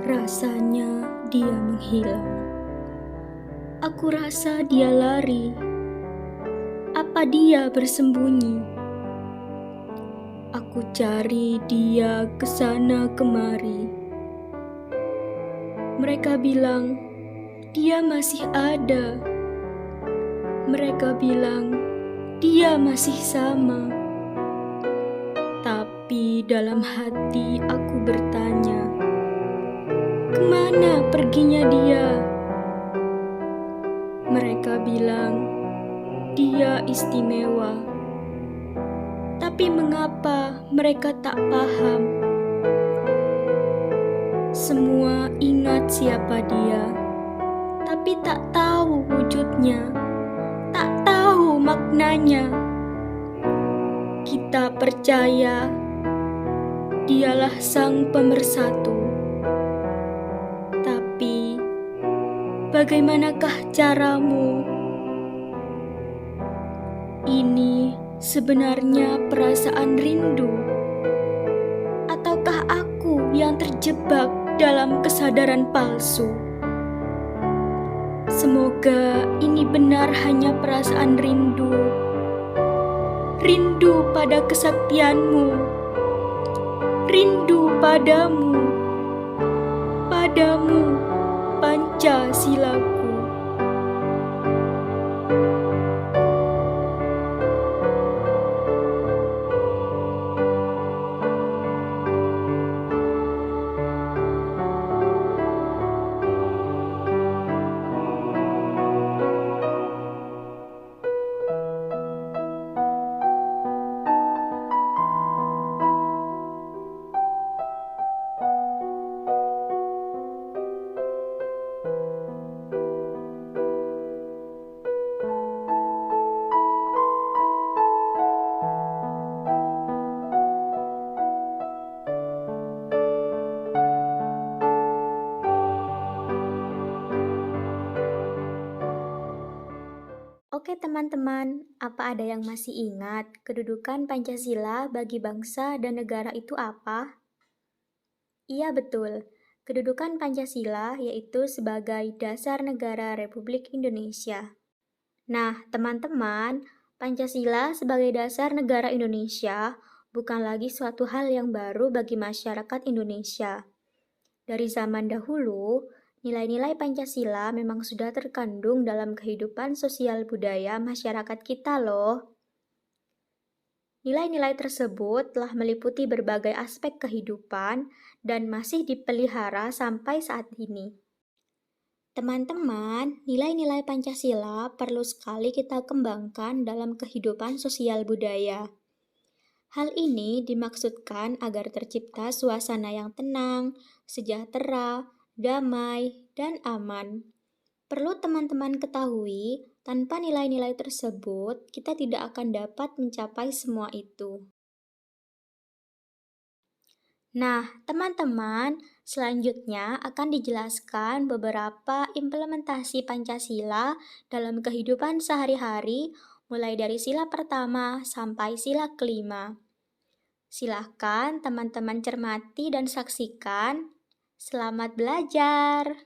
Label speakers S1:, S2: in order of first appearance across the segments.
S1: Rasanya dia menghilang. Aku rasa dia lari. Apa dia bersembunyi? Aku cari dia ke sana kemari. Mereka bilang dia masih ada. Mereka bilang dia masih sama. Tapi dalam hati aku bertanya, kemana perginya dia? Mereka bilang dia istimewa. Tapi mengapa mereka tak paham? Semua ingat siapa dia, tapi tak tahu wujudnya, tak tahu maknanya. Kita percaya dialah sang pemersatu. Tapi bagaimanakah caramu? Ini sebenarnya perasaan rindu, ataukah aku yang terjebak dalam kesadaran palsu? Semoga ini benar hanya perasaan rindu. Rindu pada kesaktianmu. Rindu padamu. Padamu, Pancasilaku.
S2: Oke teman-teman, apa ada yang masih ingat kedudukan Pancasila bagi bangsa dan negara itu apa? Iya betul, kedudukan Pancasila yaitu sebagai dasar negara Republik Indonesia. Nah teman-teman, Pancasila sebagai dasar negara Indonesia bukan lagi suatu hal yang baru bagi masyarakat Indonesia. Dari zaman dahulu, nilai-nilai Pancasila memang sudah terkandung dalam kehidupan sosial budaya masyarakat kita loh. Nilai-nilai tersebut telah meliputi berbagai aspek kehidupan dan masih dipelihara sampai saat ini. Teman-teman, nilai-nilai Pancasila perlu sekali kita kembangkan dalam kehidupan sosial budaya. Hal ini dimaksudkan agar tercipta suasana yang tenang, sejahtera, damai, dan aman. Perlu teman-teman ketahui, tanpa nilai-nilai tersebut, kita tidak akan dapat mencapai semua itu. Nah, teman-teman, selanjutnya akan dijelaskan beberapa implementasi Pancasila dalam kehidupan sehari-hari, mulai dari sila pertama sampai sila kelima. Silahkan teman-teman cermati dan saksikan. Selamat belajar!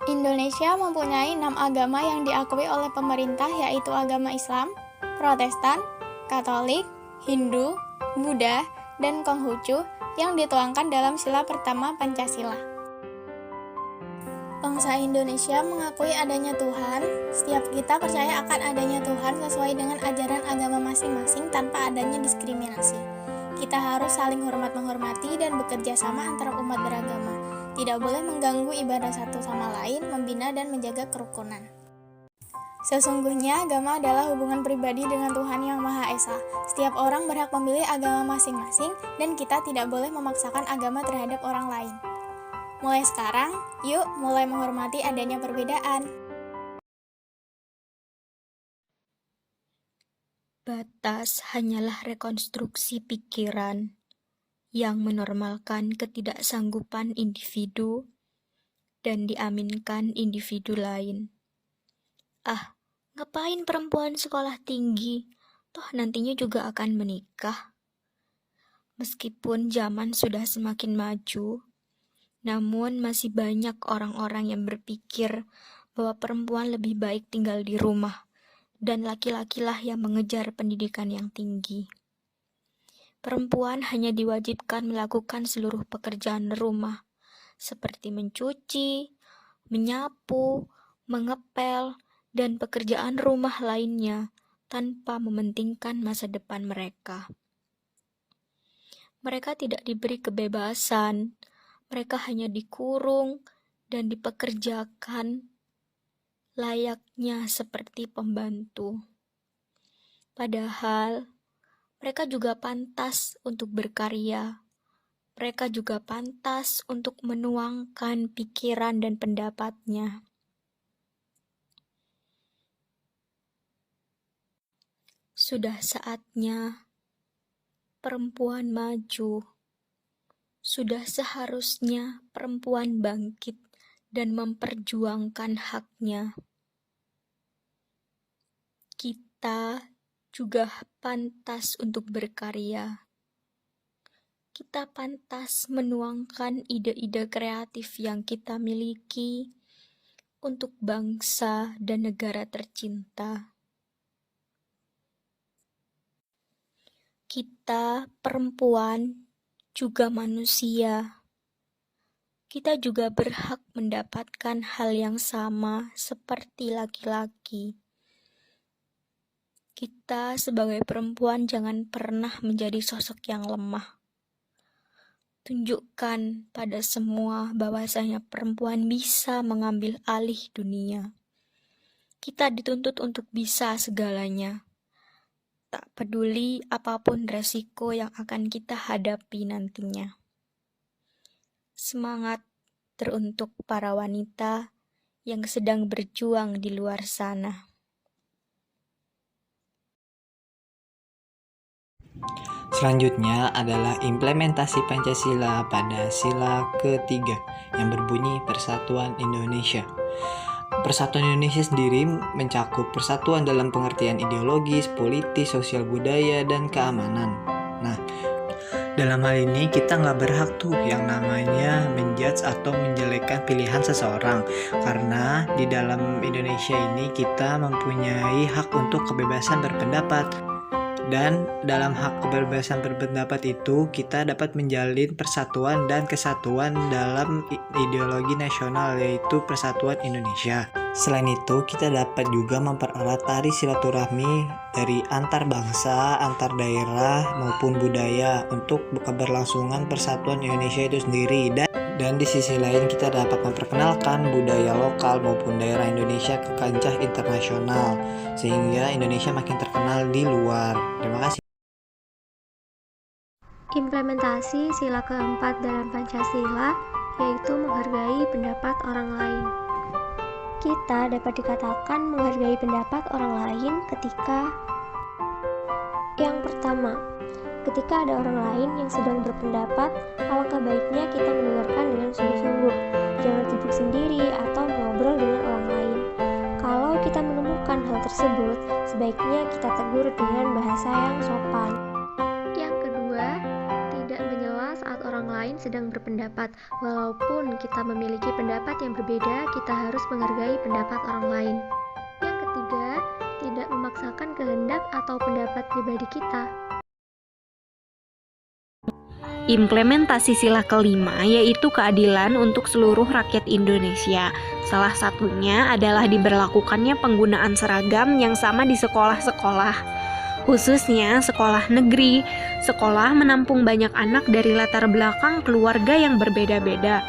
S3: Indonesia mempunyai 6 agama yang diakui oleh pemerintah, yaitu agama Islam, Protestan, Katolik, Hindu, Buddha, dan Konghucu yang dituangkan dalam sila pertama Pancasila. Bangsa Indonesia mengakui adanya Tuhan. Setiap kita percaya akan adanya Tuhan sesuai dengan ajaran agama masing-masing tanpa adanya diskriminasi. Kita harus saling hormat-menghormati dan bekerja sama antara umat beragama. Tidak boleh mengganggu ibadah satu sama lain, membina dan menjaga kerukunan. Sesungguhnya agama adalah hubungan pribadi dengan Tuhan Yang Maha Esa. Setiap orang berhak memilih agama masing-masing dan kita tidak boleh memaksakan agama terhadap orang lain. Mulai sekarang, yuk mulai menghormati adanya perbedaan.
S1: Batas hanyalah rekonstruksi pikiran yang menormalkan ketidaksanggupan individu dan diaminkan individu lain. Ngapain perempuan sekolah tinggi? Toh nantinya juga akan menikah. Meskipun zaman sudah semakin maju, namun masih banyak orang-orang yang berpikir bahwa perempuan lebih baik tinggal di rumah dan laki-lakilah yang mengejar pendidikan yang tinggi. Perempuan hanya diwajibkan melakukan seluruh pekerjaan rumah, seperti mencuci, menyapu, mengepel, dan pekerjaan rumah lainnya tanpa mementingkan masa depan mereka. Mereka tidak diberi kebebasan, mereka hanya dikurung dan dipekerjakan layaknya seperti pembantu. Padahal, mereka juga pantas untuk berkarya. Mereka juga pantas untuk menuangkan pikiran dan pendapatnya. Sudah saatnya perempuan maju. Sudah seharusnya perempuan bangkit dan memperjuangkan haknya. Kita juga pantas untuk berkarya. Kita pantas menuangkan ide-ide kreatif yang kita miliki untuk bangsa dan negara tercinta. Kita perempuan juga manusia. Kita juga berhak mendapatkan hal yang sama seperti laki-laki. Kita sebagai perempuan jangan pernah menjadi sosok yang lemah. Tunjukkan pada semua bahwasanya perempuan bisa mengambil alih dunia. Kita dituntut untuk bisa segalanya. Tak peduli apapun resiko yang akan kita hadapi nantinya. Semangat teruntuk para wanita yang sedang berjuang di luar sana.
S4: Selanjutnya adalah implementasi Pancasila pada sila ketiga yang berbunyi Persatuan Indonesia. Persatuan Indonesia sendiri mencakup persatuan dalam pengertian ideologis, politis, sosial budaya, dan keamanan. Nah, dalam hal ini kita nggak berhak tuh yang namanya menjudge atau menjelekkan pilihan seseorang. Karena di dalam Indonesia ini kita mempunyai hak untuk kebebasan berpendapat. Dan dalam hak kebebasan berpendapat itu kita dapat menjalin persatuan dan kesatuan dalam ideologi nasional yaitu Persatuan Indonesia. Selain itu kita dapat juga mempererat tali silaturahmi dari antar bangsa, antar daerah maupun budaya untuk keberlangsungan Persatuan Indonesia itu sendiri. Dan di sisi lain kita dapat memperkenalkan budaya lokal maupun daerah Indonesia ke kancah internasional sehingga Indonesia makin terkenal di luar. Terima kasih.
S2: Implementasi sila keempat dalam Pancasila yaitu menghargai pendapat orang lain. Kita dapat dikatakan menghargai pendapat orang lain ketika yang pertama, ketika ada orang lain yang sedang berpendapat, alangkah baiknya kita mendengarkan dengan sungguh-sungguh. Jangan sibuk sendiri atau mengobrol dengan orang lain. Kalau kita menemukan hal tersebut, sebaiknya kita tegur dengan bahasa yang sopan. Yang kedua, tidak menyela saat orang lain sedang berpendapat. Walaupun kita memiliki pendapat yang berbeda, kita harus menghargai pendapat orang lain. Yang ketiga, tidak memaksakan kehendak atau pendapat pribadi kita.
S5: Implementasi sila kelima yaitu keadilan untuk seluruh rakyat Indonesia. Salah satunya adalah diberlakukannya penggunaan seragam yang sama di sekolah-sekolah, khususnya sekolah negeri. Sekolah menampung banyak anak dari latar belakang keluarga yang berbeda-beda,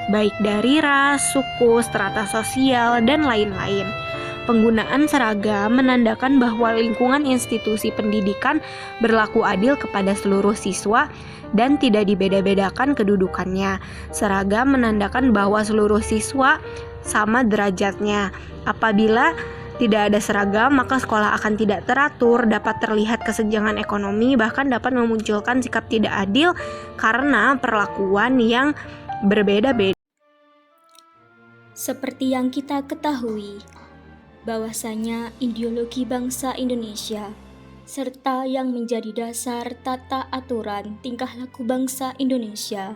S5: baik dari ras, suku, strata sosial, dan lain-lain. Penggunaan seragam menandakan bahwa lingkungan institusi pendidikan berlaku adil kepada seluruh siswa dan tidak dibeda-bedakan kedudukannya. Seragam menandakan bahwa seluruh siswa sama derajatnya. Apabila tidak ada seragam, maka sekolah akan tidak teratur, dapat terlihat kesenjangan ekonomi, bahkan dapat memunculkan sikap tidak adil karena perlakuan yang berbeda-beda.
S1: Seperti yang kita ketahui, bahwasanya ideologi bangsa Indonesia
S2: serta yang menjadi dasar tata aturan tingkah laku bangsa Indonesia,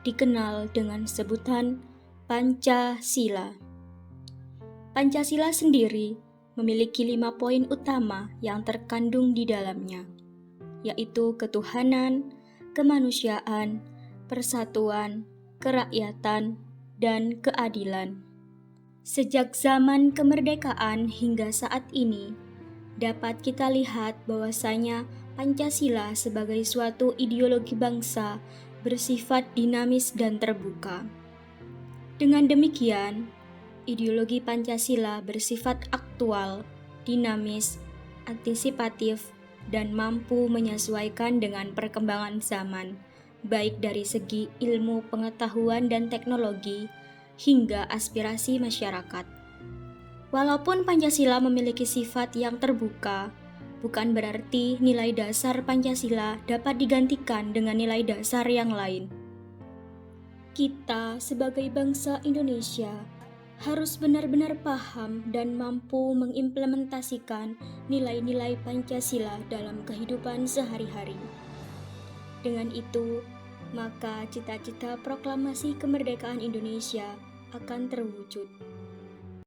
S2: dikenal dengan sebutan Pancasila. Pancasila sendiri memiliki 5 poin utama yang terkandung di dalamnya, yaitu ketuhanan, kemanusiaan, persatuan, kerakyatan, dan keadilan. Sejak zaman kemerdekaan hingga saat ini, dapat kita lihat bahwasanya Pancasila sebagai suatu ideologi bangsa bersifat dinamis dan terbuka. Dengan demikian, ideologi Pancasila bersifat aktual, dinamis, antisipatif, dan mampu menyesuaikan dengan perkembangan zaman, baik dari segi ilmu pengetahuan dan teknologi hingga aspirasi masyarakat. Walaupun Pancasila memiliki sifat yang terbuka, bukan berarti nilai dasar Pancasila dapat digantikan dengan nilai dasar yang lain. Kita sebagai bangsa Indonesia harus benar-benar paham dan mampu mengimplementasikan nilai-nilai Pancasila dalam kehidupan sehari-hari. Dengan itu, maka cita-cita proklamasi kemerdekaan Indonesia akan terwujud.